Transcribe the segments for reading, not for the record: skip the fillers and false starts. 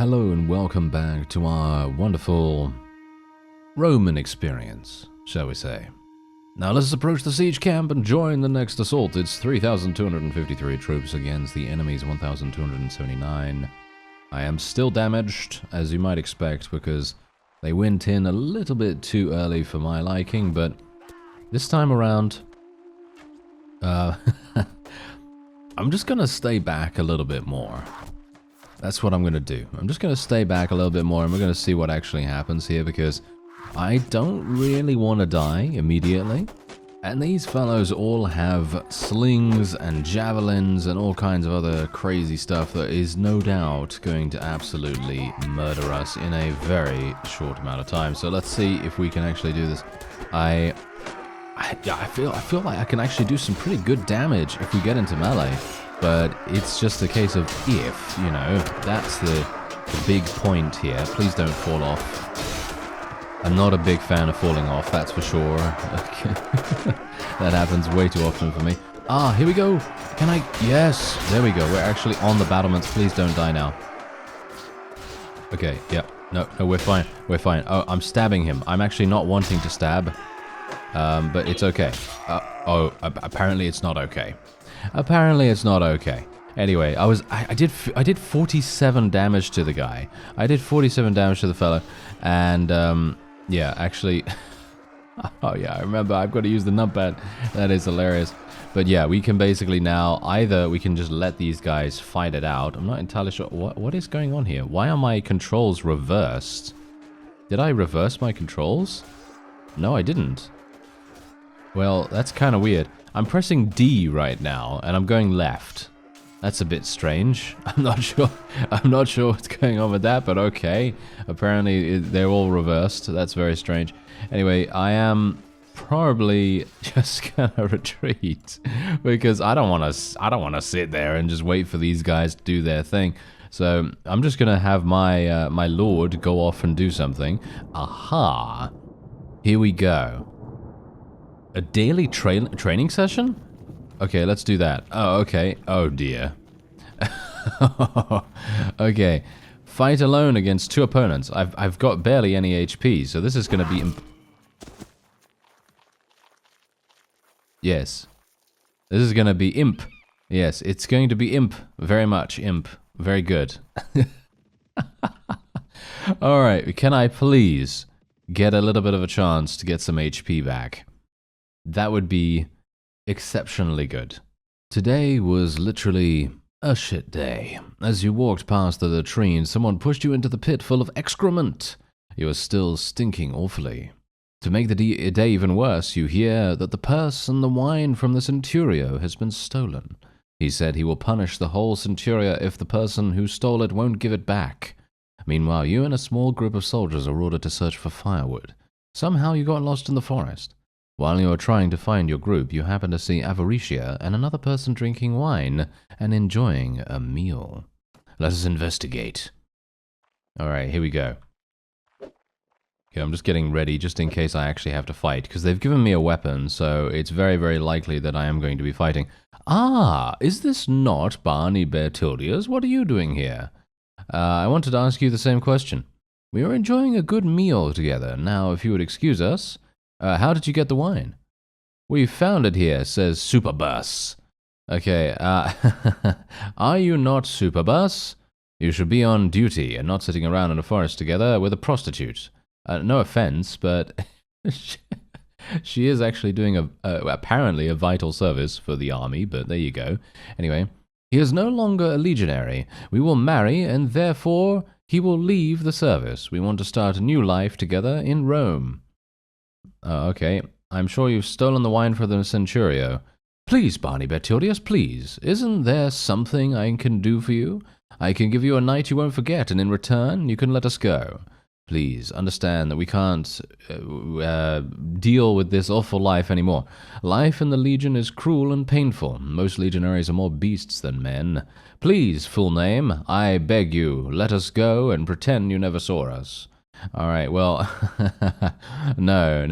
Hello and welcome back to our wonderful Roman experience, shall we say. Now let's approach the siege camp and join the next assault. It's 3,253 troops against the enemy's 1,279. I am still damaged, as you might expect, because they went in a little bit too early for my liking, but this time around, I'm just gonna stay back a little bit more. That's what I'm going to do. I'm just going to stay back a little bit more and we're going to see what actually happens here because I don't really want to die immediately. And these fellows all have slings and javelins and all kinds of other crazy stuff that is no doubt going to absolutely murder us in a very short amount of time. So let's see if we can actually do this. I feel like I can actually do some pretty good damage if we get into melee. But it's just a case of if, you know, that's the big point here. Please don't fall off. I'm not a big fan of falling off, that's for sure. That happens way too often for me. Ah, here we go. Can I? Yes, there we go. We're actually on the battlements. Please don't die now. Okay, yep. No, we're fine. We're fine. Oh, I'm stabbing him. I'm actually not wanting to stab. But it's okay. Apparently it's not okay. Apparently it's not okay. Anyway, I did 47 damage to the guy. I did 47 damage to the fellow, and yeah, actually, oh yeah, I remember. I've got to use the numpad. That is hilarious. But yeah, we can basically now either we can just let these guys fight it out. I'm not entirely sure what is going on here. Why are my controls reversed? Did I reverse my controls? No, I didn't. Well, that's kind of weird. I'm pressing D right now, and I'm going left. That's a bit strange. I'm not sure what's going on with that, but okay. Apparently, they're all reversed. That's very strange. Anyway, I am probably just gonna retreat because I don't want to sit there and just wait for these guys to do their thing. So I'm just gonna have my my lord go off and do something. Aha! Here we go. A daily training session? Okay, let's do that. Oh, okay. Oh, dear. Okay. Fight alone against two opponents. I've got barely any HP, so this is going to be... Yes. This is going to be imp. Yes, it's going to be imp. Very much imp. Very good. Alright, can I please get a little bit of a chance to get some HP back? That would be exceptionally good. Today was literally a shit day. As you walked past the latrine, someone pushed you into the pit full of excrement. You are still stinking awfully. To make the day even worse, you hear that the purse and the wine from the centurio has been stolen. He said he will punish the whole centuria if the person who stole it won't give it back. Meanwhile, you and a small group of soldiers are ordered to search for firewood. Somehow you got lost in the forest. While you are trying to find your group, you happen to see Avaricia and another person drinking wine and enjoying a meal. Let us investigate. Alright, here we go. Okay, I'm just getting ready just in case I actually have to fight, because they've given me a weapon, so it's very, very likely that I am going to be fighting. Ah, is this not Barney Bertilius? What are you doing here? I wanted to ask you the same question. We are enjoying a good meal together. Now, if you would excuse us... how did you get the wine? We found it here, says Superbus. Okay, are you not Superbus? You should be on duty and not sitting around in a forest together with a prostitute. No offense, but she is actually doing apparently a vital service for the army, but there you go. Anyway, he is no longer a legionary. We will marry, and therefore he will leave the service. We want to start a new life together in Rome. Okay. I'm sure you've stolen the wine from the Centurio. Please, Barney Bertilius, please. Isn't there something I can do for you? I can give you a night you won't forget, and in return, you can let us go. Please, understand that we can't deal with this awful life anymore. Life in the Legion is cruel and painful. Most legionaries are more beasts than men. Please, full name, I beg you, let us go and pretend you never saw us. All right. Well, no.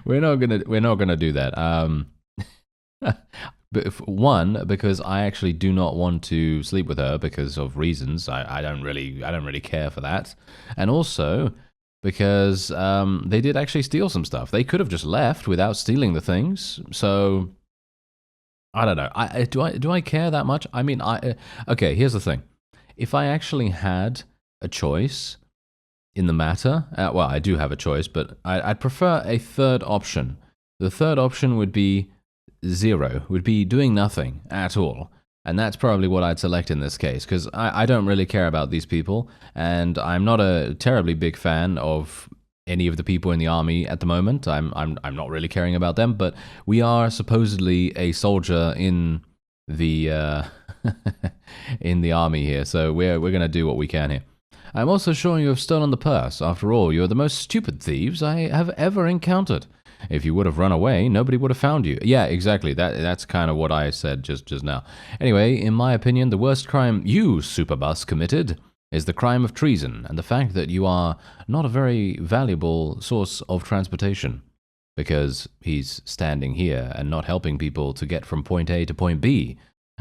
We're not gonna do that. One, because I actually do not want to sleep with her because of reasons. I don't really care for that, and also because they did actually steal some stuff. They could have just left without stealing the things. So I don't know. Do I care that much? I mean, okay. Here's the thing: if I actually had a choice in the matter, well, I do have a choice, but I'd prefer a third option. The third option would be zero, would be doing nothing at all. And that's probably what I'd select in this case, because I don't really care about these people, and I'm not a terribly big fan of any of the people in the army at the moment. I'm not really caring about them, but we are supposedly a soldier in the in the army here, so we're gonna do what we can here. I'm also sure you have stolen the purse. After all, you're the most stupid thieves I have ever encountered. If you would have run away, nobody would have found you. Yeah, exactly. That's kind of what I said just now. Anyway, in my opinion, the worst crime you, Superbus, committed is the crime of treason, and the fact that you are not a very valuable source of transportation. Because he's standing here and not helping people to get from point A to point B.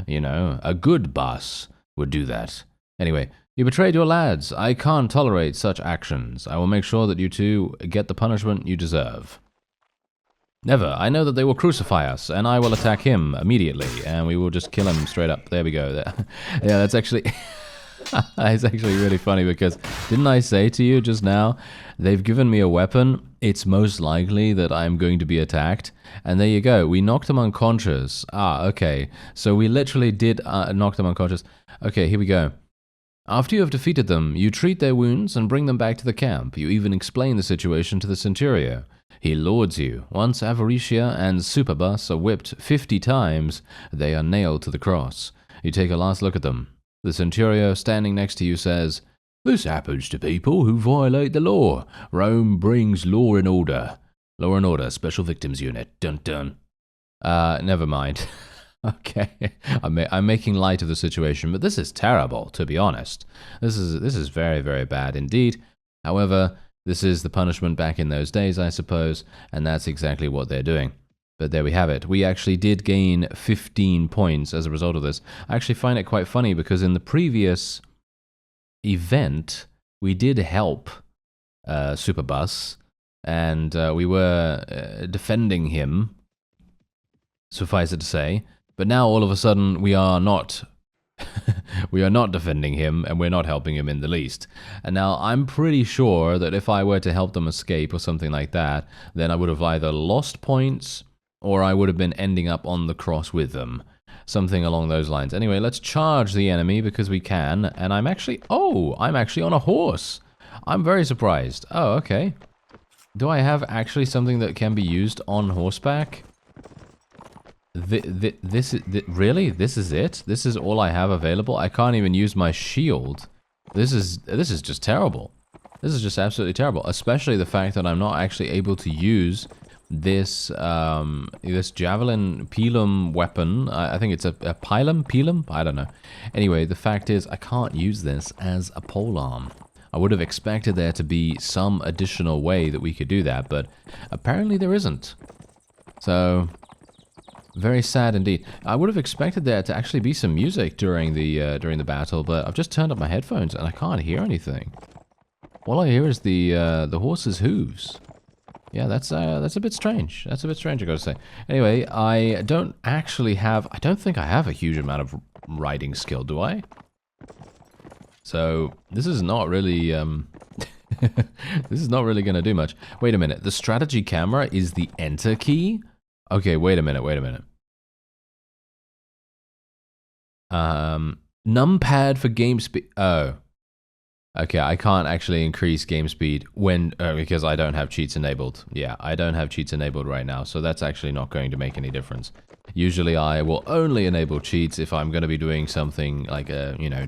You know, a good bus would do that. Anyway, you betrayed your lads. I can't tolerate such actions. I will make sure that you two get the punishment you deserve. Never. I know that they will crucify us, and I will attack him immediately, and we will just kill him straight up. There we go. Yeah, that's actually... it's actually really funny, because didn't I say to you just now, they've given me a weapon, it's most likely that I'm going to be attacked, and there you go. We knocked him unconscious. Ah, okay. So we literally did knock them unconscious. Okay, here we go. After you have defeated them, you treat their wounds and bring them back to the camp. You even explain the situation to the Centurio. He lords you. Once Avaricia and Superbus are whipped 50 times, they are nailed to the cross. You take a last look at them. The Centurio standing next to you says, "This happens to people who violate the law. Rome brings law and order. Law and Order, Special Victims Unit. Dun dun." Never mind. Okay, I'm making light of the situation, but this is terrible, to be honest. This is very, very bad indeed. However, this is the punishment back in those days, I suppose, and that's exactly what they're doing. But there we have it. We actually did gain 15 points as a result of this. I actually find it quite funny, because in the previous event, we did help Superbus, and we were defending him, suffice it to say. But now, all of a sudden, we are not we are not defending him, and we're not helping him in the least. And now, I'm pretty sure that if I were to help them escape or something like that, then I would have either lost points, or I would have been ending up on the cross with them. Something along those lines. Anyway, let's charge the enemy, because we can. And I'm actually on a horse. I'm very surprised. Oh, okay. Do I have actually something that can be used on horseback? Really? This is it? This is all I have available? I can't even use my shield. This is just terrible. This is just absolutely terrible. Especially the fact that I'm not actually able to use this this javelin pilum weapon. I think it's a pilum? I don't know. Anyway, the fact is I can't use this as a polearm. I would have expected there to be some additional way that we could do that, but apparently there isn't. So... very sad indeed. I would have expected there to actually be some music during the battle, but I've just turned up my headphones and I can't hear anything. All I hear is the horse's hooves. Yeah, that's a bit strange. That's a bit strange, I gotta say. Anyway, I don't think I have a huge amount of riding skill, do I? So this is not really this is not really gonna do much. Wait a minute. The strategy camera is the enter key? Okay, wait a minute. Numpad for game speed. Oh. Okay, I can't actually increase game speed when because I don't have cheats enabled. Yeah, I don't have cheats enabled right now, so that's actually not going to make any difference. Usually I will only enable cheats if I'm going to be doing something like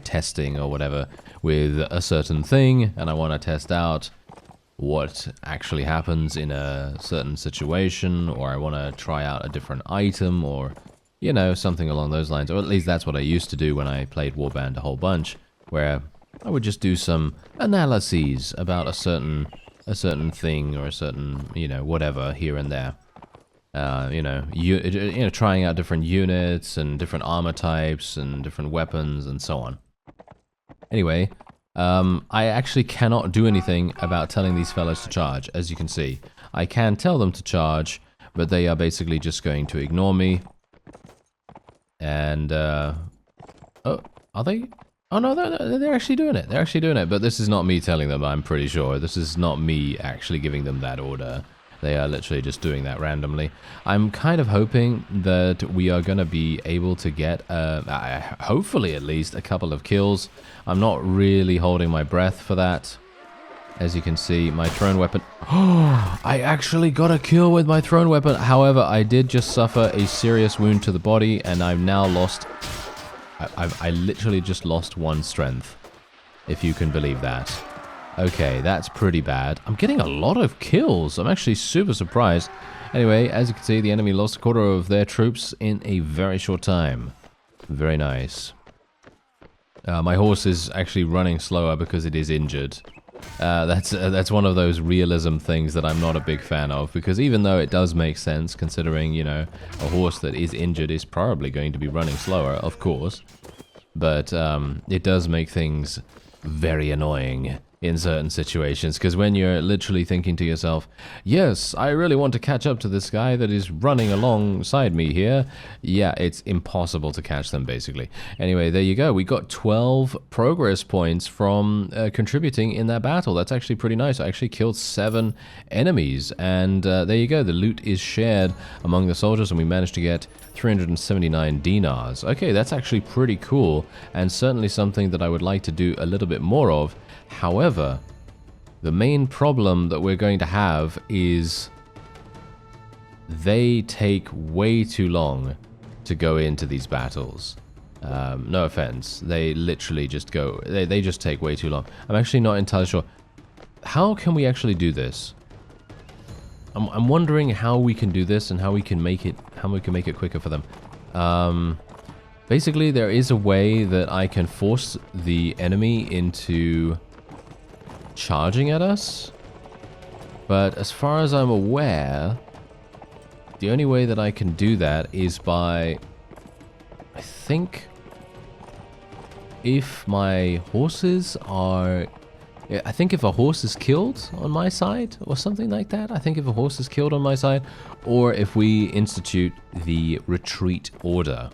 testing or whatever with a certain thing, and I want to test out what actually happens in a certain situation, or I want to try out a different item, or something along those lines. Or at least that's what I used to do when I played Warband a whole bunch, where I would just do some analyses about a certain thing or a certain, whatever here and there. Trying out different units and different armor types and different weapons and so on. Anyway, I actually cannot do anything about telling these fellows to charge, as you can see. I can tell them to charge, but they are basically just going to ignore me. And, oh, are they? Oh no, they're actually doing it. They're actually doing it, but this is not me telling them, I'm pretty sure. This is not me actually giving them that order. They are literally just doing that randomly. I'm kind of hoping that we are going to be able to get, hopefully at least, a couple of kills. I'm not really holding my breath for that. As you can see, my thrown weapon... Oh, I actually got a kill with my thrown weapon. However, I did just suffer a serious wound to the body, and I've now lost... I literally just lost 1 strength, if you can believe that. Okay, that's pretty bad. I'm getting a lot of kills. I'm actually super surprised. Anyway, as you can see, the enemy lost a quarter of their troops in a very short time. Very nice. My horse is actually running slower because it is injured. That's one of those realism things that I'm not a big fan of, because even though it does make sense, considering, you know, a horse that is injured is probably going to be running slower, of course, but it does make things very annoying in certain situations, because when you're literally thinking to yourself, yes, I really want to catch up to this guy that is running alongside me here, yeah, it's impossible to catch them, basically. Anyway, there you go. We got 12 progress points from contributing in that battle. That's actually pretty nice. I actually killed 7 enemies, and there you go. The loot is shared among the soldiers, and we managed to get 379 dinars. Okay, that's actually pretty cool, and certainly something that I would like to do a little bit more of. However, the main problem that we're going to have is they take way too long to go into these battles. No offense, they literally just go, they just take way too long. I'm actually not entirely sure. How can we actually do this? I'm wondering how we can do this and how we can make it quicker for them. Basically, there is a way that I can force the enemy into charging at us, but as far as I'm aware, the only way that I can do that is by, I think, if my horses are... I think if a horse is killed on my side, or something like that. I think if a horse is killed on my side, or if we institute the retreat order.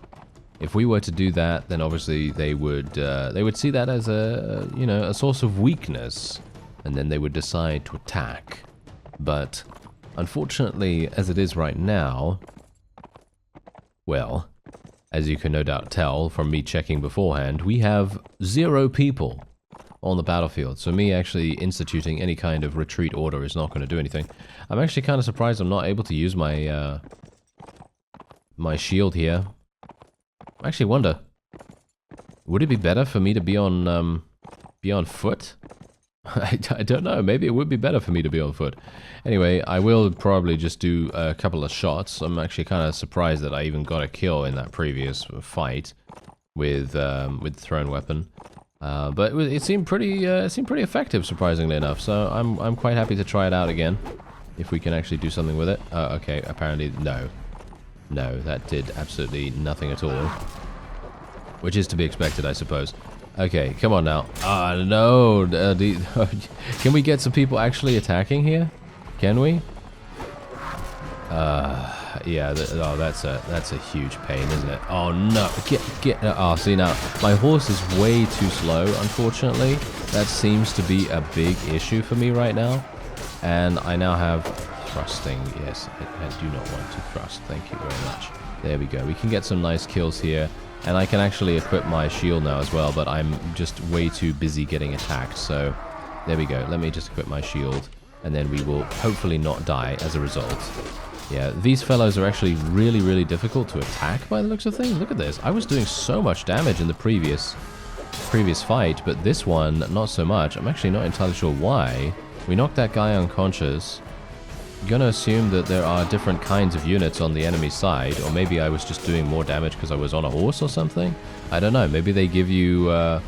If we were to do that, then obviously they would see that as a, you know, a source of weakness, and then they would decide to attack. But unfortunately, as it is right now, well, as you can no doubt tell from me checking beforehand, we have 0 people on the battlefield. So me actually instituting any kind of retreat order is not going to do anything. I'm actually kind of surprised I'm not able to use my my shield here. I actually wonder, would it be better for me to be on foot? I don't know. Maybe it would be better for me to be on foot. Anyway, I will probably just do a couple of shots. I'm actually kind of surprised that I even got a kill in that previous fight with the thrown weapon. But it seemed pretty effective, surprisingly enough. So I'm quite happy to try it out again, if we can actually do something with it. Okay, apparently no. No, that did absolutely nothing at all. Which is to be expected, I suppose. Okay, come on now. No. Can we get some people actually attacking here? Can we? Yeah. That's a huge pain, isn't it? Oh no! Get. Oh, see now, my horse is way too slow. Unfortunately, that seems to be a big issue for me right now, and I now have thrusting. Yes, I do not want to thrust. Thank you very much. There we go. We can get some nice kills here. And I can actually equip my shield now as well, but I'm just way too busy getting attacked. So there we go. Let me just equip my shield, and then we will hopefully not die as a result. Yeah, these fellows are actually really, really difficult to attack by the looks of things. Look at this. I was doing so much damage in the previous fight, but this one, not so much. I'm actually not entirely sure why. We knocked that guy unconscious. I'm gonna assume that there are different kinds of units on the enemy side, or maybe I was just doing more damage because I was on a horse or something. I don't know. Maybe they give you, I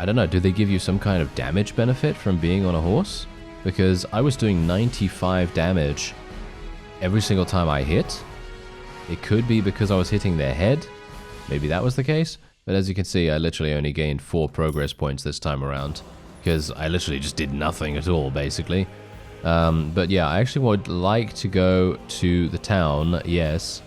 don't know. Do they give you some kind of damage benefit from being on a horse? Because I was doing 95 damage every single time I hit. It could be because I was hitting their head. Maybe that was the case. But as you can see, I literally only gained 4 progress points this time around. Because I literally just did nothing at all, basically. But yeah, I actually would like to go to the town, yes.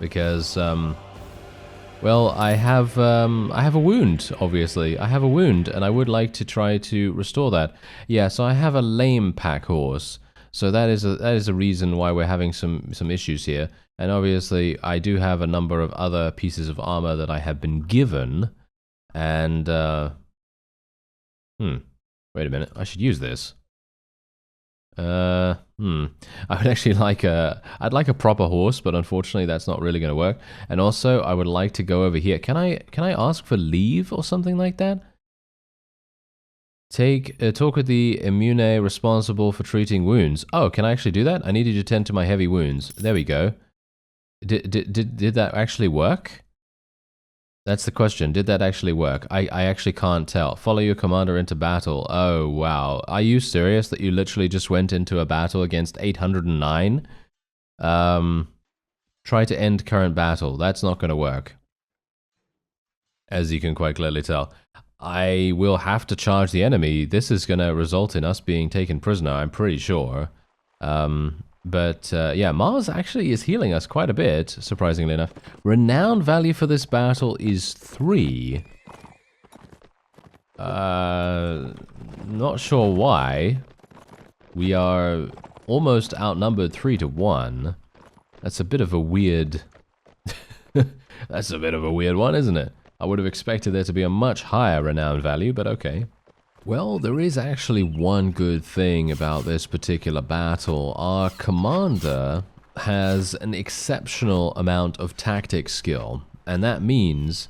Because, well, I have a wound, obviously. I have a wound, and I would like to try to restore that. Yeah, so I have a lame pack horse. So that is a reason why we're having some issues here. And obviously, I do have a number of other pieces of armor that I have been given. And, wait a minute, I should use this. I would actually like I'd like a proper horse, but unfortunately that's not really going to work. And also, I would like to go over here. Can I ask for leave or something like that? Talk with the immune responsible for treating wounds. Oh, can I actually do that? I need you to tend to my heavy wounds. There we go. Did that actually work? That's the question. Did that actually work? I actually can't tell. Follow your commander into battle. Oh, wow. Are you serious that you literally just went into a battle against 809? Try to end current battle. That's not going to work. As you can quite clearly tell. I will have to charge the enemy. This is going to result in us being taken prisoner, I'm pretty sure. But yeah, Mars actually is healing us quite a bit, surprisingly enough. Renown value for this battle is 3. Not sure why. We are almost outnumbered 3 to 1. That's a bit of a weird... That's a bit of a weird one, isn't it? I would have expected there to be a much higher renown value, but okay. Well, there is actually one good thing about this particular battle. Our commander has an exceptional amount of tactics skill, and that means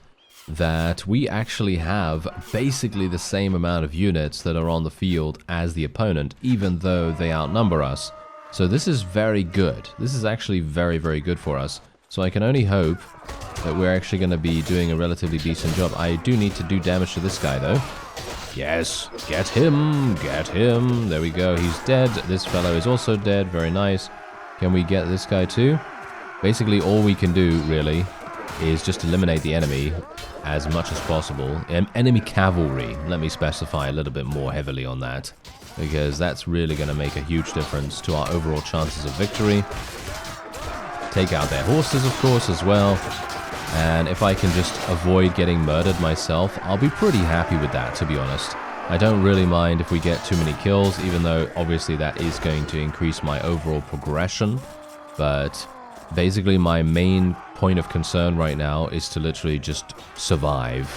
that we actually have basically the same amount of units that are on the field as the opponent, even though they outnumber us. So this is very good. This is actually very, very good for us. So I can only hope that we're actually going to be doing a relatively decent job. I do need to do damage to this guy, though. Yes, get him, get him. There we go, he's dead. This fellow is also dead, very nice. Can we get this guy too? Basically, all we can do, really, is just eliminate the enemy as much as possible. Enemy cavalry, let me specify a little bit more heavily on that, because that's really going to make a huge difference to our overall chances of victory. Take out their horses, of course, as well. And if I can just avoid getting murdered myself, I'll be pretty happy with that, to be honest. I don't really mind if we get too many kills, even though obviously that is going to increase my overall progression. But basically my main point of concern right now is to literally just survive.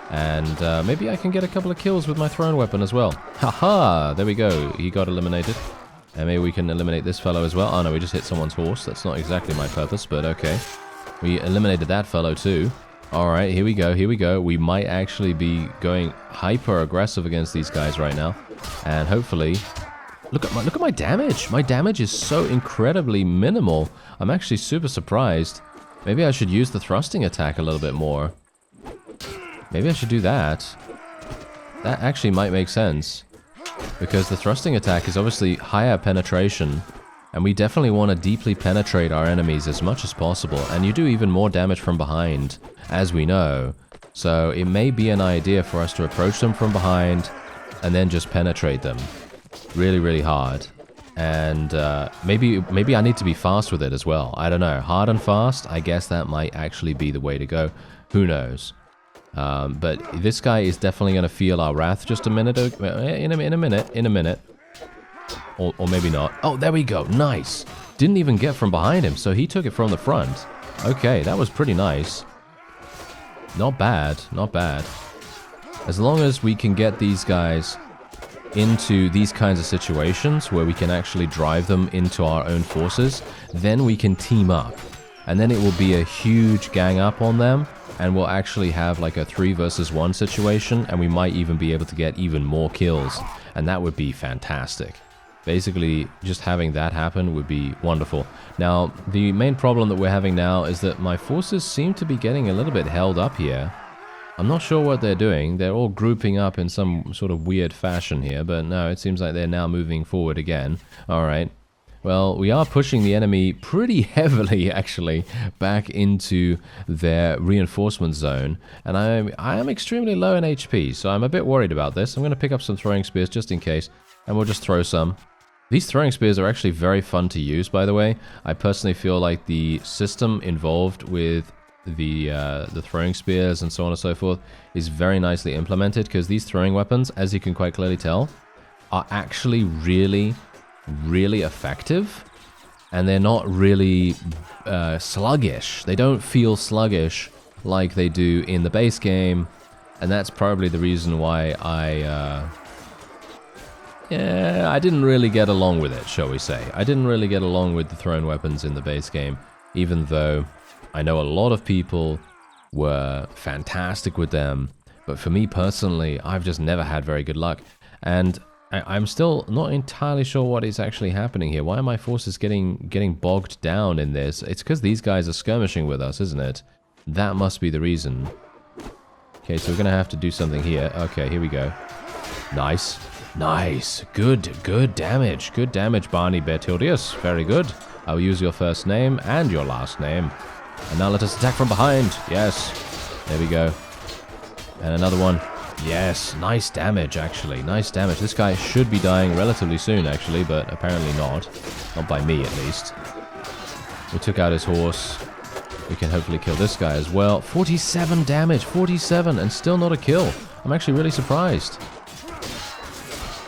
And maybe I can get a couple of kills with my thrown weapon as well. Haha! There we go. He got eliminated. And maybe we can eliminate this fellow as well. Oh no, we just hit someone's horse. That's not exactly my purpose, but okay. We eliminated that fellow too. Alright, here we go, here we go. We might actually be going hyper-aggressive against these guys right now. And hopefully... Look at my damage! My damage is so incredibly minimal. I'm actually super surprised. Maybe I should use the thrusting attack a little bit more. Maybe I should do that. That actually might make sense. Because the thrusting attack is obviously higher penetration. And we definitely want to deeply penetrate our enemies as much as possible. And you do even more damage from behind, as we know. So it may be an idea for us to approach them from behind and then just penetrate them really, really hard. And maybe I need to be fast with it as well. I don't know. Hard and fast, I guess that might actually be the way to go. Who knows? But this guy is definitely going to feel our wrath just a minute. In a minute. Or maybe not. Oh, there we go. Nice. Didn't even get from behind him, so he took it from the front. Okay, that was pretty nice. Not bad, not bad. As long as we can get these guys into these kinds of situations where we can actually drive them into our own forces, then we can team up. And then it will be a huge gang up on them, and we'll actually have like a 3 versus 1 situation, and we might even be able to get even more kills. And that would be fantastic. Basically, just having that happen would be wonderful. Now, the main problem that we're having now is that my forces seem to be getting a little bit held up here. I'm not sure what they're doing. They're all grouping up in some sort of weird fashion here, but no, it seems like they're now moving forward again. Alright. Well, we are pushing the enemy pretty heavily, actually, back into their reinforcement zone. And I am extremely low in HP, so I'm a bit worried about this. I'm going to pick up some throwing spears just in case, and we'll just throw some. These throwing spears are actually very fun to use, by the way. I personally feel like the system involved with the throwing spears and so on and so forth is very nicely implemented, because these throwing weapons, as you can quite clearly tell, are actually really effective, and they're not really sluggish. They don't feel sluggish like they do in the base game, and that's probably the reason why I didn't really get along with it, shall we say. I didn't really get along with the thrown weapons in the base game, even though I know a lot of people were fantastic with them, but for me personally, I've just never had very good luck, and I'm still not entirely sure what is actually happening here. Why are my forces getting bogged down in this? It's because these guys are skirmishing with us, isn't it? That must be the reason. Okay, so we're going to have to do something here. Okay, here we go. Nice. Nice. Good damage. Good damage, Barney Bertildius. Very good. I'll use your first name and your last name. And now let us attack from behind. Yes. There we go. And another one. Yes, nice damage, actually. Nice damage. This guy should be dying relatively soon, actually, but apparently not. Not by me, at least. We took out his horse. We can hopefully kill this guy as well. 47 damage, 47, and still not a kill. I'm actually really surprised.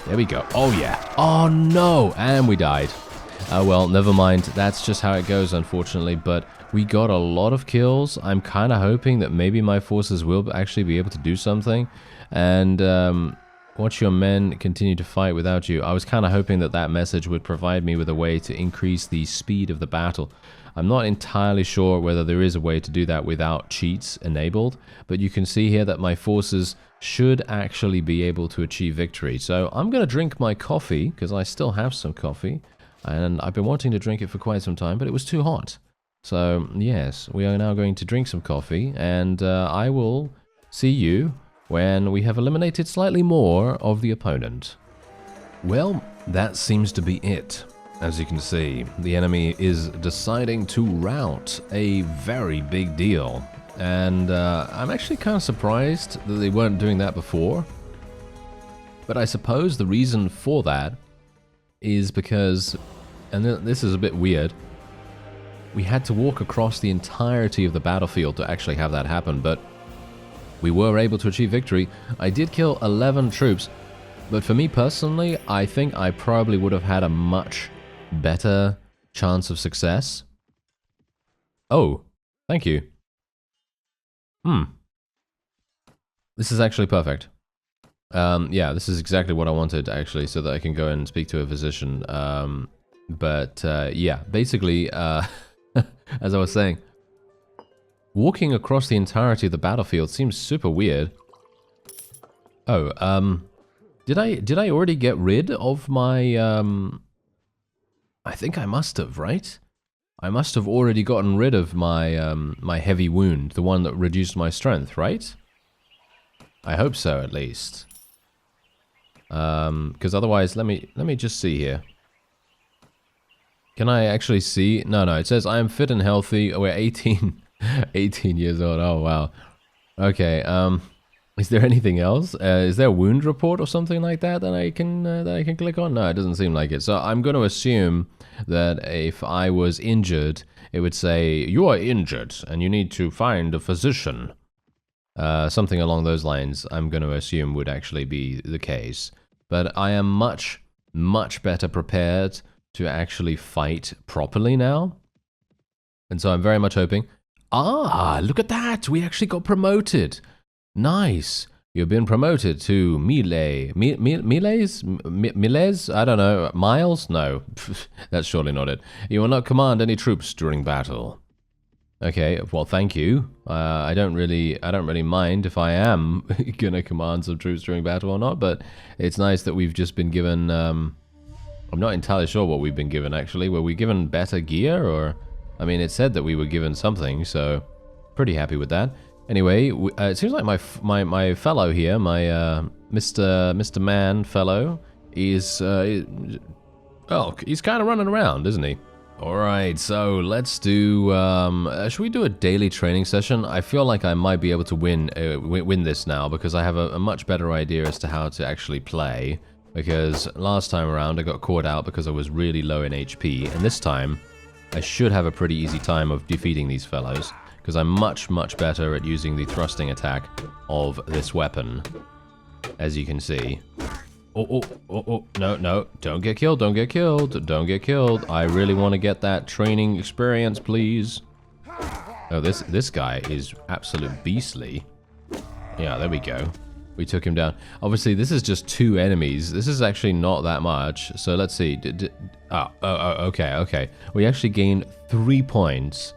There we go. Oh, yeah. Oh, no. And we died. Oh, well, never mind. That's just how it goes, unfortunately, but we got a lot of kills. I'm kind of hoping that maybe my forces will actually be able to do something. And watch your men continue to fight without you. I was kind of hoping that that message would provide me with a way to increase the speed of the battle. I'm not entirely sure whether there is a way to do that without cheats enabled, but you can see here that my forces should actually be able to achieve victory. So I'm going to drink my coffee, because I still have some coffee, and I've been wanting to drink it for quite some time, but it was too hot. So yes, we are now going to drink some coffee, and I will see you when we have eliminated slightly more of the opponent. Well, that seems to be it. As you can see, the enemy is deciding to rout, a very big deal. And I'm actually kind of surprised that they weren't doing that before. But I suppose the reason for that is because, and this is a bit weird, we had to walk across the entirety of the battlefield to actually have that happen, but we were able to achieve victory. I did kill 11 troops, but for me personally, I think I probably would have had a much better chance of success. Oh, thank you. This is actually perfect. Yeah, this is exactly what I wanted, actually, so that I can go and speak to a physician. Yeah, basically, as I was saying, walking across the entirety of the battlefield seems super weird. Oh, did I already get rid of my, I think I must have, right? I must have already gotten rid of my, my heavy wound, the one that reduced my strength, right? I hope so, at least. Because otherwise, let me just see here. Can I actually see? No, it says I am fit and healthy. Oh, we're 18 years old. Oh, wow. Okay, is there anything else? Is there a wound report or something like that that I can click on? No, it doesn't seem like it. So I'm going to assume that if I was injured, it would say, you are injured and you need to find a physician. Something along those lines, I'm going to assume would actually be the case. But I am much better prepared to actually fight properly now. And so I'm very much hoping... Ah, look at that! We actually got promoted! Nice! You've been promoted to melee. Melees? I don't know. Miles? No. That's surely not it. You will not command any troops during battle. Okay, well, thank you. I don't really mind if I am gonna command some troops during battle or not, but it's nice that we've just been given, I'm not entirely sure what we've been given, actually. Were we given better gear, or... I mean, it said that we were given something, so pretty happy with that. Anyway, it seems like my fellow here, my Mr. Man fellow, is Oh, he's kind of running around, isn't he? Alright, so let's do, should we do a daily training session? I feel like I might be able to win this now, because I have a much better idea as to how to actually play. Because last time around I got caught out because I was really low in HP, and this time I should have a pretty easy time of defeating these fellows, because I'm much, much better at using the thrusting attack of this weapon, as you can see. Oh, no, don't get killed, don't get killed, don't get killed. I really want to get that training experience, please. Oh, this guy is absolute beastly. Yeah, there we go. We took him down. Obviously, this is just 2 enemies. This is actually not that much. So let's see. Okay. We actually gained 3 points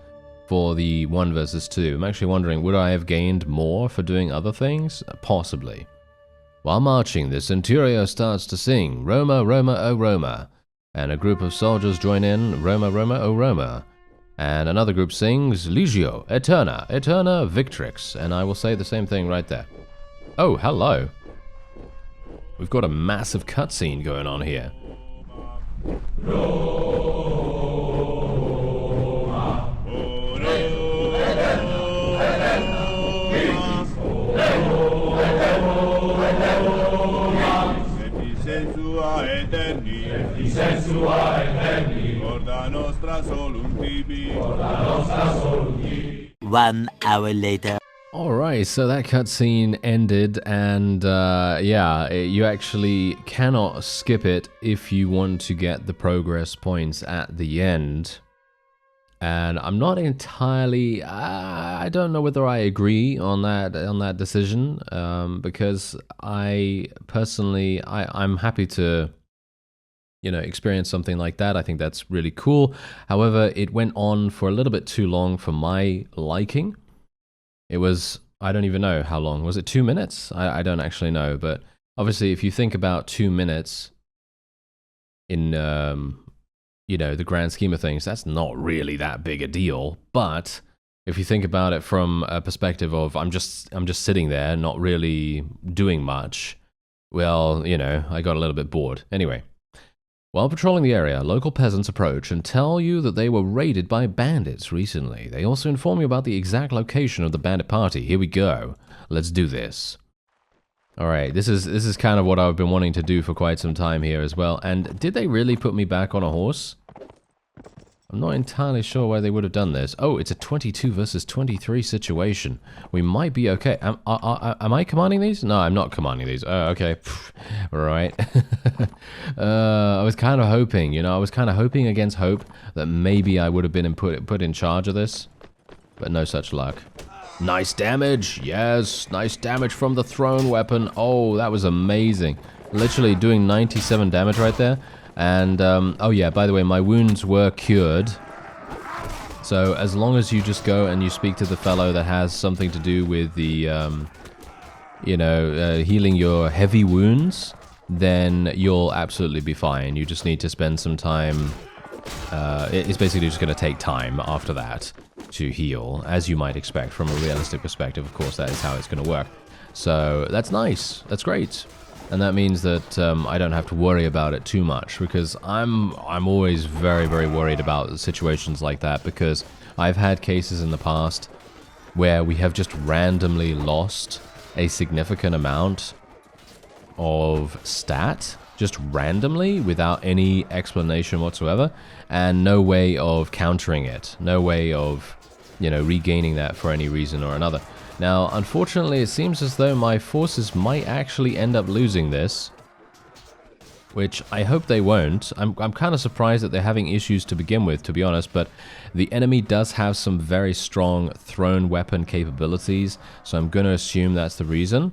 for the 1 versus 2. I'm actually wondering, would I have gained more for doing other things? Possibly. While marching, the centurio starts to sing, Roma, Roma, O Roma. And a group of soldiers join in, Roma, Roma, O Roma. And another group sings, Legio, Eterna, Eterna, Victrix. And I will say the same thing right there. Oh, hello. We've got a massive cutscene going on here. One hour later. Alright, so that cutscene ended, and yeah, you actually cannot skip it if you want to get the progress points at the end. And I'm not entirely, I don't know whether I agree on that decision, because I personally, I'm happy to, you know, experience something like that. I think that's really cool. However, it went on for a little bit too long for my liking. It was, I don't even know how long. Was it 2 minutes? I don't actually know. But obviously, if you think about 2 minutes in, you know, the grand scheme of things, that's not really that big a deal. But if you think about it from a perspective of I'm just sitting there, not really doing much, well, you know, I got a little bit bored. Anyway. While patrolling the area, local peasants approach and tell you that they were raided by bandits recently. They also inform you about the exact location of the bandit party. Here we go. Let's do this. Alright, this is kind of what I've been wanting to do for quite some time here as well. And did they really put me back on a horse? I'm not entirely sure why they would have done this. Oh, it's a 22 versus 23 situation. We might be okay. Am I commanding these? No, I'm not commanding these. Oh, okay. Right. I was kind of hoping, you know, I was kind of hoping against hope that maybe I would have been put in charge of this. But no such luck. Nice damage. Yes, nice damage from the thrown weapon. Oh, that was amazing. Literally doing 97 damage right there. And, oh yeah, by the way, my wounds were cured. So as long as you just go and you speak to the fellow that has something to do with the, you know, healing your heavy wounds, then you'll absolutely be fine. You just need to spend some time, it's basically just going to take time after that to heal, as you might expect from a realistic perspective. Of course, that is how it's going to work. So that's nice. That's great. And that means that I don't have to worry about it too much, because I'm always very, very worried about situations like that, because I've had cases in the past where we have just randomly lost a significant amount of stat, just randomly, without any explanation whatsoever, and no way of countering it, no way of, you know, regaining that for any reason or another. Now, unfortunately, it seems as though my forces might actually end up losing this, which I hope they won't. I'm kind of surprised that they're having issues to begin with, to be honest, but the enemy does have some very strong thrown weapon capabilities, so I'm going to assume that's the reason.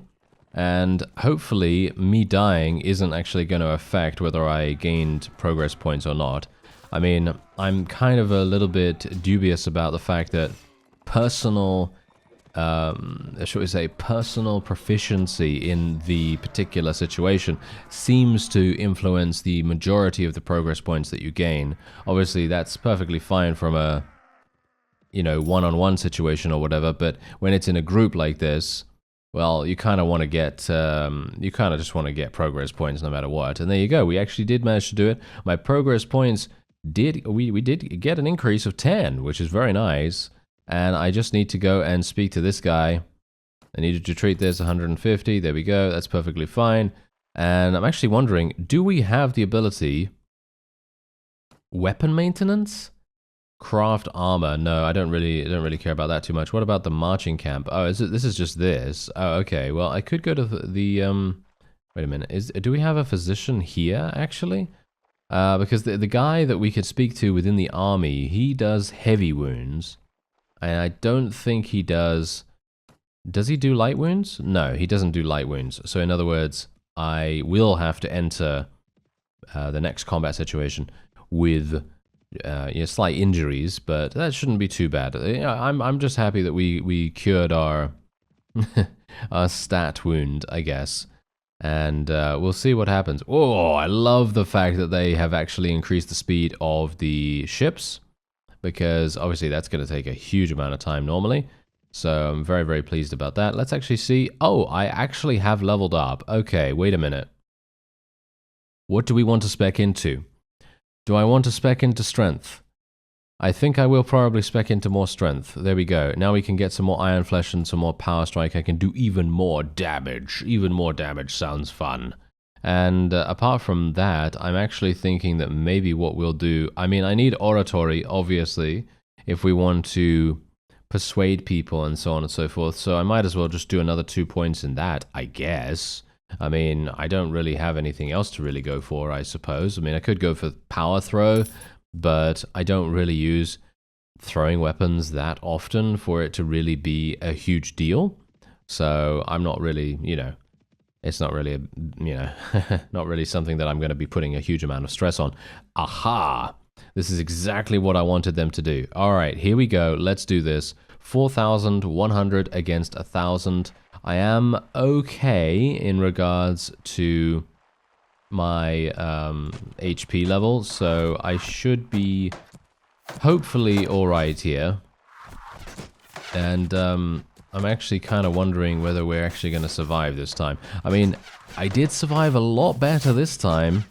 And hopefully, me dying isn't actually going to affect whether I gained progress points or not. I mean, I'm kind of a little bit dubious about the fact that personal shall we say, personal proficiency in the particular situation seems to influence the majority of the progress points that you gain. Obviously, that's perfectly fine from a, you know, one-on-one situation or whatever, but when it's in a group like this, well, you kind of want to get, you kind of just want to get progress points no matter what. And there you go. We actually did manage to do it. My progress points we did get an increase of 10, which is very nice. And I just need to go and speak to this guy. I needed to treat this 150. There we go. That's perfectly fine. And I'm actually wondering, do we have the ability? Weapon maintenance? Craft armor. No, I don't really care about that too much. What about the marching camp? Oh, this is just this. Oh, okay. Well, I could go to the wait a minute. Do we have a physician here actually? Because the guy that we could speak to within the army, he does heavy wounds. And I don't think he does. Does he do light wounds? No, he doesn't do light wounds. So in other words, I will have to enter the next combat situation with slight injuries, but that shouldn't be too bad. I'm just happy that we cured our our stat wound, I guess, and we'll see what happens. Oh, I love the fact that they have actually increased the speed of the ships, because obviously that's going to take a huge amount of time normally. So I'm very, very pleased about that. Let's actually see. Oh, I actually have leveled up. Okay, wait a minute. What do we want to spec into? Do I want to spec into strength? I think I will probably spec into more strength. There we go. Now we can get some more iron flesh and some more power strike. I can do even more damage. Even more damage sounds fun. And apart from that, I'm actually thinking that maybe what we'll do... I mean, I need oratory, obviously, if we want to persuade people and so on and so forth. So I might as well just do another 2 points in that, I guess. I mean, I don't really have anything else to really go for, I suppose. I mean, I could go for power throw, but I don't really use throwing weapons that often for it to really be a huge deal. So I'm not really, it's not really, not really something that I'm going to be putting a huge amount of stress on. Aha! This is exactly what I wanted them to do. All right, here we go. Let's do this. 4,100 against 1,000. I am okay in regards to my HP level, so I should be hopefully alright here. And I'm actually kind of wondering whether we're actually going to survive this time. I mean, I did survive a lot better this time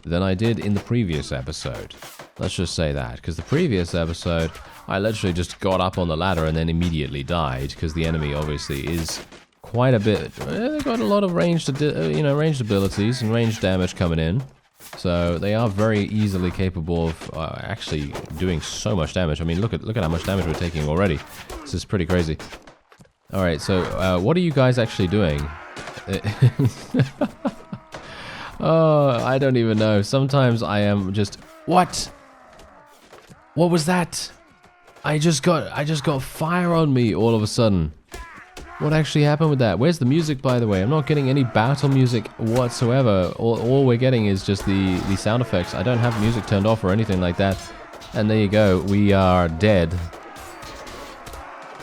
than I did in the previous episode. Let's just say that, because the previous episode, I literally just got up on the ladder and then immediately died, because the enemy obviously is quite a bit. They've got a lot of ranged abilities and ranged damage coming in, so they are very easily capable of actually doing so much damage. I mean, look at how much damage we're taking already. This is pretty crazy. All right, so what are you guys actually doing? Oh, I don't even know. Sometimes I am just... What? What was that? I just got fire on me all of a sudden. What actually happened with that? Where's the music, by the way? I'm not getting any battle music whatsoever. All we're getting is just the sound effects. I don't have music turned off or anything like that. And there you go. We are dead.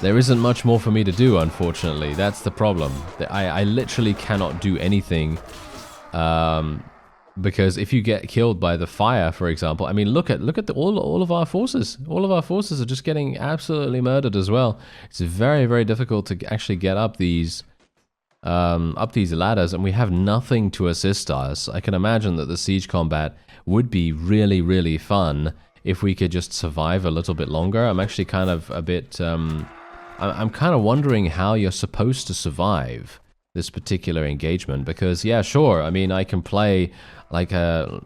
There isn't much more for me to do, unfortunately. That's the problem. I literally cannot do anything. Because if you get killed by the fire, for example, I mean, look at all of our forces. All of our forces are just getting absolutely murdered as well. It's very, very difficult to actually get up these ladders, and we have nothing to assist us. I can imagine that the siege combat would be really, really fun if we could just survive a little bit longer. I'm actually kind of a bit. I'm kind of wondering how you're supposed to survive this particular engagement, because yeah, sure, I mean, I can play like a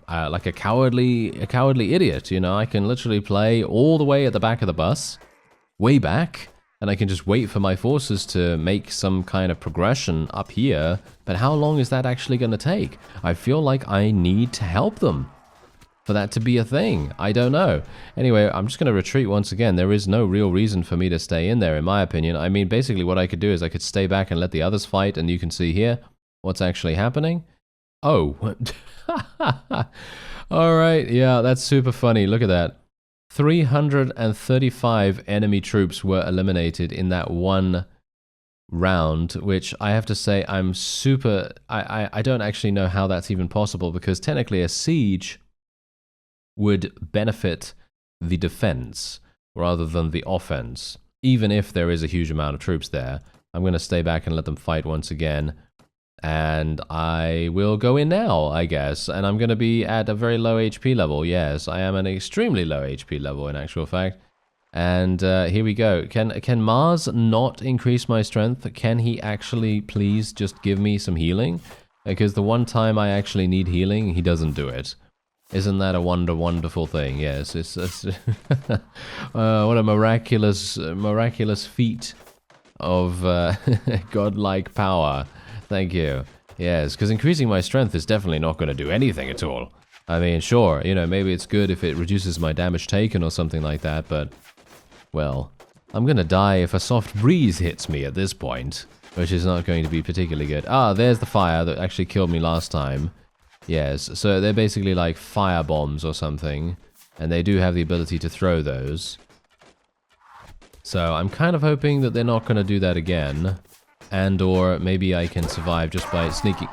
cowardly idiot, I can literally play all the way at the back of the bus, way back, and I can just wait for my forces to make some kind of progression up here. But how long is that actually going to take? I feel like I need to help them for that to be a thing. I don't know. Anyway, I'm just going to retreat once again. There is no real reason for me to stay in there, in my opinion. I mean, basically what I could do is I could stay back and let the others fight, and you can see here what's actually happening. Oh. Alright, yeah, that's super funny. Look at that. 335 enemy troops were eliminated in that one round, which I have to say I'm super... I don't actually know how that's even possible, because technically a siege would benefit the defense rather than the offense, even if there is a huge amount of troops there. I'm going to stay back and let them fight once again. And I will go in now, I guess. And I'm going to be at a very low HP level. Yes, I am an extremely low HP level in actual fact. And here we go. Can Mars not increase my strength? Can he actually please just give me some healing? Because the one time I actually need healing, he doesn't do it. Isn't that a wonderful thing? Yes, it's what a miraculous feat of godlike power. Thank you. Yes, because increasing my strength is definitely not going to do anything at all. I mean, sure, you know, maybe it's good if it reduces my damage taken or something like that, but, well, I'm going to die if a soft breeze hits me at this point, which is not going to be particularly good. Ah, there's the fire that actually killed me last time. Yes, so they're basically like fire bombs or something, and they do have the ability to throw those. So I'm kind of hoping that they're not going to do that again. And or maybe I can survive just by sneaking.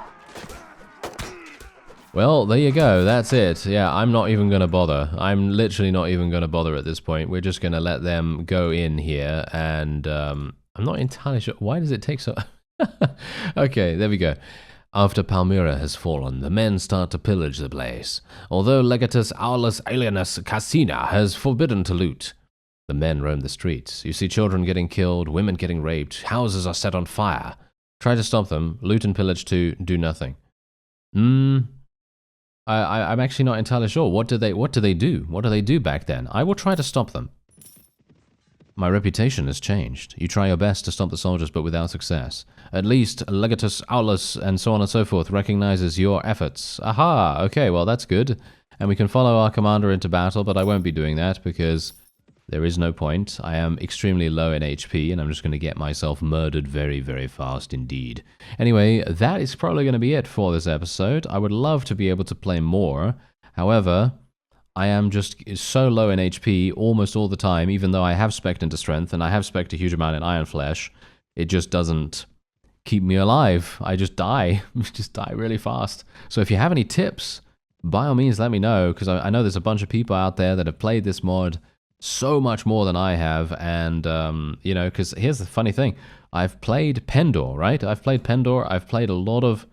Well, there you go. That's it. Yeah, I'm not even going to bother. I'm literally not even going to bother at this point. We're just going to let them go in here. And I'm not entirely sure. Why does it take so... Okay, there we go. After Palmyra has fallen, the men start to pillage the place. Although Legatus Aulus Alienus Cassina has forbidden to loot. The men roam the streets. You see children getting killed, women getting raped, houses are set on fire. Try to stop them, loot and pillage to do nothing. I'm actually not entirely sure. What do they do? What do they do back then? I will try to stop them. My reputation has changed. You try your best to stop the soldiers, but without success. At least Legatus Aulus and so on and so forth recognizes your efforts. Aha! Okay, well that's good. And we can follow our commander into battle, but I won't be doing that because... there is no point. I am extremely low in HP, and I'm just going to get myself murdered very, very fast indeed. Anyway, that is probably going to be it for this episode. I would love to be able to play more. However, I am just so low in HP almost all the time, even though I have spec'd into strength, and I have spec'd a huge amount in Iron Flesh. It just doesn't keep me alive. I just die. Just die really fast. So if you have any tips, by all means let me know, because I know there's a bunch of people out there that have played this mod so much more than I have, and, you know, because here's the funny thing. I've played Pendor, right? I've played Pendor, I've played a lot of...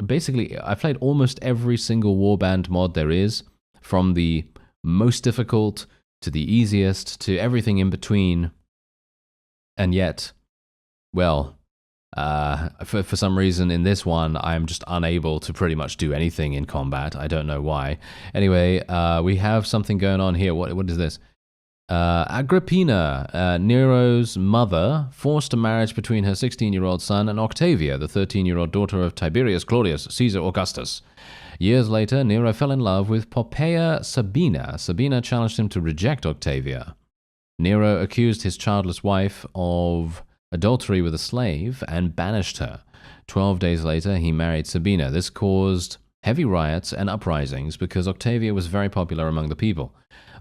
basically, I've played almost every single Warband mod there is, from the most difficult to the easiest to everything in between, and yet, well, for some reason in this one, I'm just unable to pretty much do anything in combat. I don't know why. Anyway, we have something going on here. What is this? Agrippina, Nero's mother, forced a marriage between her 16-year-old son and Octavia, the 13-year-old daughter of Tiberius Claudius Caesar Augustus. Years later, Nero fell in love with Poppaea Sabina. Sabina challenged him to reject Octavia. Nero accused his childless wife of adultery with a slave and banished her. 12 days later, he married Sabina. This caused heavy riots and uprisings because Octavia was very popular among the people.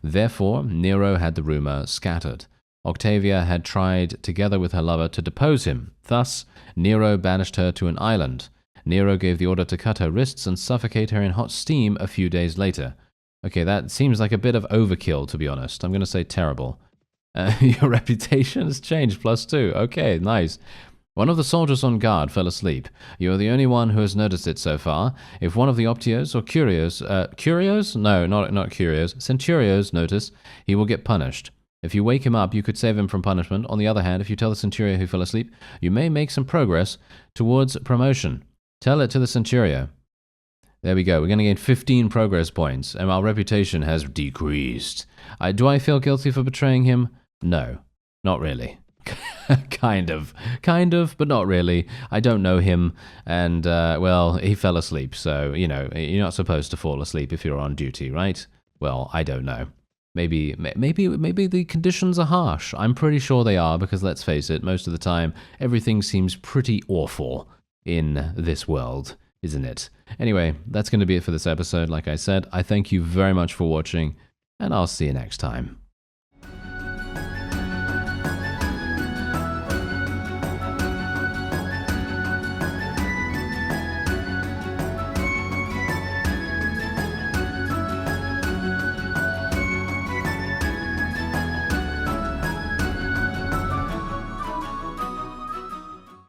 Therefore, Nero had the rumor scattered. Octavia had tried, together with her lover, to depose him. Thus, Nero banished her to an island. Nero gave the order to cut her wrists and suffocate her in hot steam a few days later. Okay, that seems like a bit of overkill, to be honest. I'm going to say terrible. Your reputation has changed, +2. Okay, nice. One of the soldiers on guard fell asleep. You are the only one who has noticed it so far. If one of the Optios or Curios? No, not Curios. Centurios notice, he will get punished. If you wake him up, you could save him from punishment. On the other hand, if you tell the Centurio who fell asleep, you may make some progress towards promotion. Tell it to the Centurio. There we go. We're going to gain 15 progress points, and our reputation has decreased. Do I feel guilty for betraying him? No, not really. kind of, but not really. I don't know him, and, well, he fell asleep, so, you know, you're not supposed to fall asleep if you're on duty, right? Well, I don't know. Maybe the conditions are harsh. I'm pretty sure they are, because let's face it, most of the time, everything seems pretty awful in this world, isn't it? Anyway, that's going to be it for this episode. Like I said, I thank you very much for watching, and I'll see you next time.